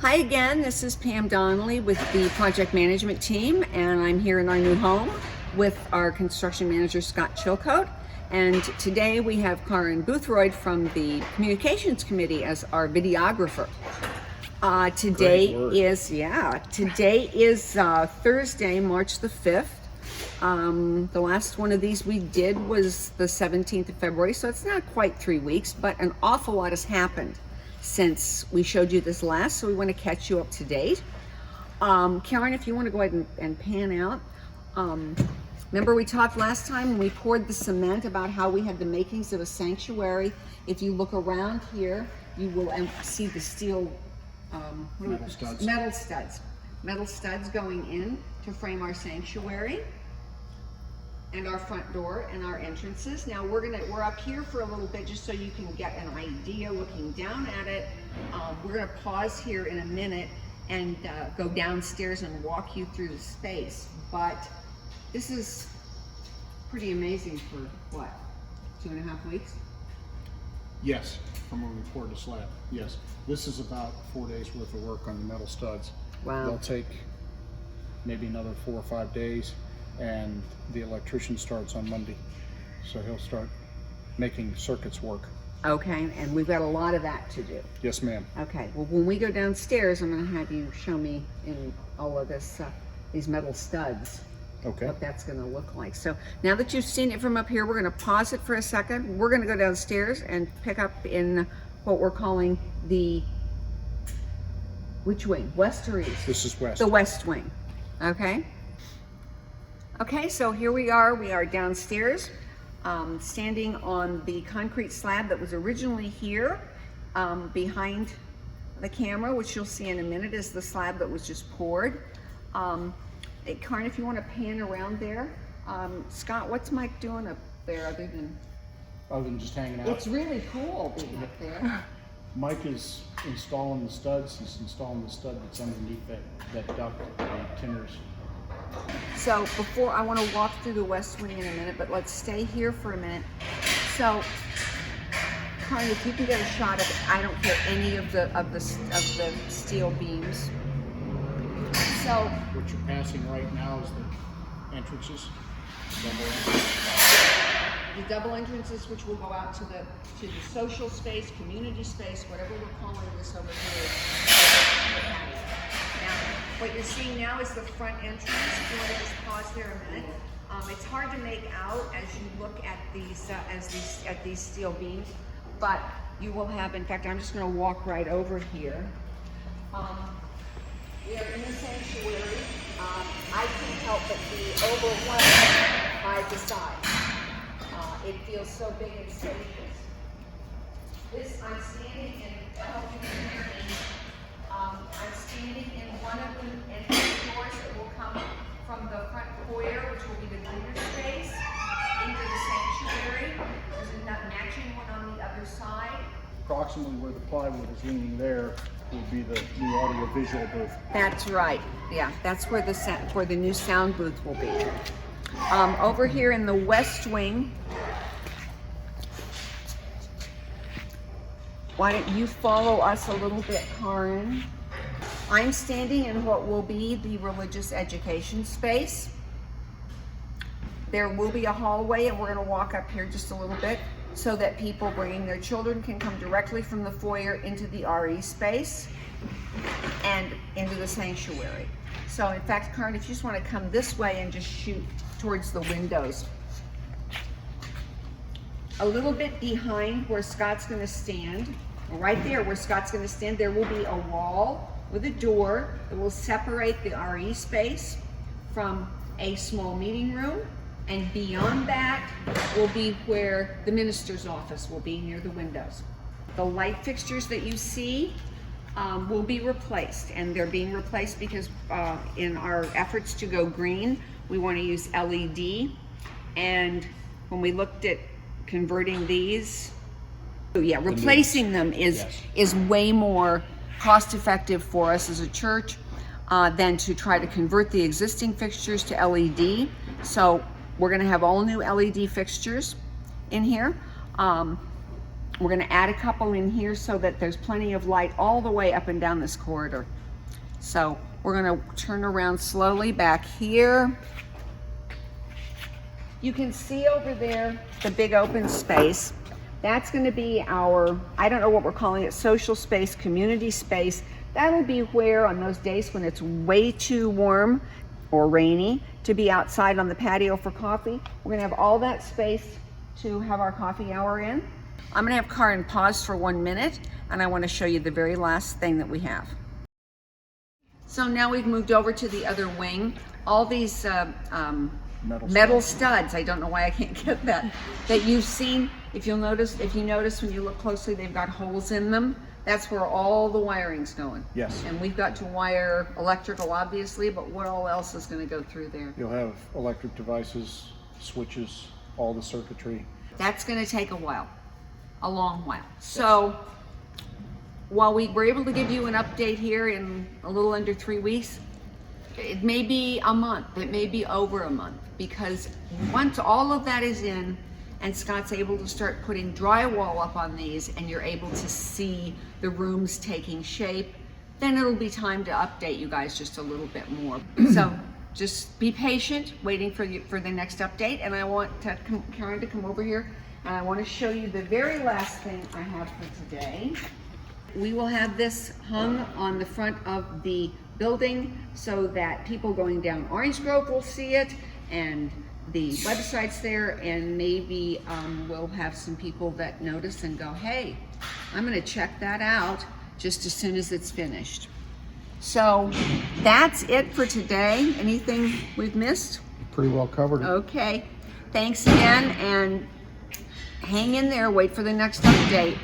Hi again, this is Pam Donnelly with the project management team, and I'm here in our new home with our construction manager Scott Chilcote. And today we have Karen Boothroyd from the communications committee as our videographer. Today is Thursday, March the 5th. The last one of these we did was the 17th of February, so it's not quite 3 weeks, but an awful lot has happened since we showed you this last, so we want to catch you up to date. Karen, if you want to go ahead and pan out. Remember we talked last time when we poured the cement about how we had the makings of a sanctuary. If you look around here, you will see the steel metal studs going in to frame our sanctuary and our front door and our entrances. Now we're up here for a little bit just so you can get an idea looking down at it. We're gonna pause here in a minute and go downstairs and walk you through the space. But this is pretty amazing for what, 2.5 weeks? Yes, from when we poured the slab, yes. This is about 4 days worth of work on the metal studs. Wow. They'll take maybe another 4 or 5 days, and the electrician starts on Monday. So he'll start making circuits work. Okay, and we've got a lot of that to do. Yes, ma'am. Okay, well when we go downstairs, I'm gonna have you show me in all of this, these metal studs, Okay. what that's gonna look like. So now that you've seen it from up here, we're gonna pause it for a second. We're gonna go downstairs and pick up in what we're calling which wing? West or east? This is west. The west wing, okay? Okay, so here we are downstairs, standing on the concrete slab that was originally here, behind the camera, which you'll see in a minute is the slab that was just poured. Karen, if you want to pan around there. Scott, what's Mike doing up there other than just hanging out? It's really cool being up there. Mike is installing the studs. He's installing the stud that's underneath that duct, the timbers. So before, I want to walk through the west wing in a minute, but let's stay here for a minute. So, Karen, if you can get a shot of it, I don't care any of the steel beams. So What you're passing right now is the entrances. the double entrances, which will go out to the social space, community space, whatever we're calling this over here. Now, what you're seeing now is the front entrance. If you want to just pause there a minute. It's hard to make out as you look at these steel beams, but you will have. In fact, I'm just going to walk right over here. We are in the sanctuary. I can't help but be overwhelmed by the size. It feels so big and spacious. I'm standing in, I'm standing in one of the entrance doors that will come from the front foyer, which will be the dinner space, into the sanctuary. There's a matching one on the other side. Approximately where the plywood is leaning there will be the new audio visual booth. That's right. Yeah, that's where the new sound booth will be. Over here in the west wing, why don't you follow us a little bit, Karen? I'm standing in what will be the religious education space. There will be a hallway, and we're going to walk up here just a little bit so that people bringing their children can come directly from the foyer into the RE space and into the sanctuary. So in fact, Karen, if you just want to come this way and just shoot towards the windows. A little bit behind where Scott's going to stand, right there where Scott's going to stand, there will be a wall with a door that will separate the RE space from a small meeting room. And beyond that will be where the minister's office will be, near the windows. The light fixtures that you see will be replaced, and they're being replaced because in our efforts to go green, we want to use LED. And when we looked at converting these, replacing them is way more cost effective for us as a church than to try to convert the existing fixtures to LED. So we're going to have all new LED fixtures in here. We're gonna add a couple in here so that there's plenty of light all the way up and down this corridor. So we're gonna turn around slowly back here. You can see over there the big open space. That's gonna be our, I don't know what we're calling it, social space, community space. That'll be where on those days when it's way too warm or rainy to be outside on the patio for coffee, we're gonna have all that space to have our coffee hour in. I'm gonna have Karin pause for 1 minute, and I wanna show you the very last thing that we have. So now we've moved over to the other wing. All these metal studs, I don't know why I can't get that you've seen. If you notice when you look closely, they've got holes in them. That's where all the wiring's going. Yes. And we've got to wire electrical, obviously, but what all else is gonna go through there? You'll have electric devices, switches, all the circuitry. That's gonna take a while, a long while. So while we were able to give you an update here in a little under 3 weeks, it may be a month, it may be over a month, because once all of that is in and Scott's able to start putting drywall up on these and you're able to see the rooms taking shape, then it'll be time to update you guys just a little bit more. So just be patient, waiting for the next update. And I want Karin to come over here, and I want to show you the very last thing I have for today. We will have this hung on the front of the building so that people going down Orange Grove will see it, and the website's there, and maybe we'll have some people that notice and go, hey, I'm gonna check that out just as soon as it's finished. So that's it for today. Anything we've missed? Pretty well covered it. Okay, thanks again, and hang in there, wait for the next update.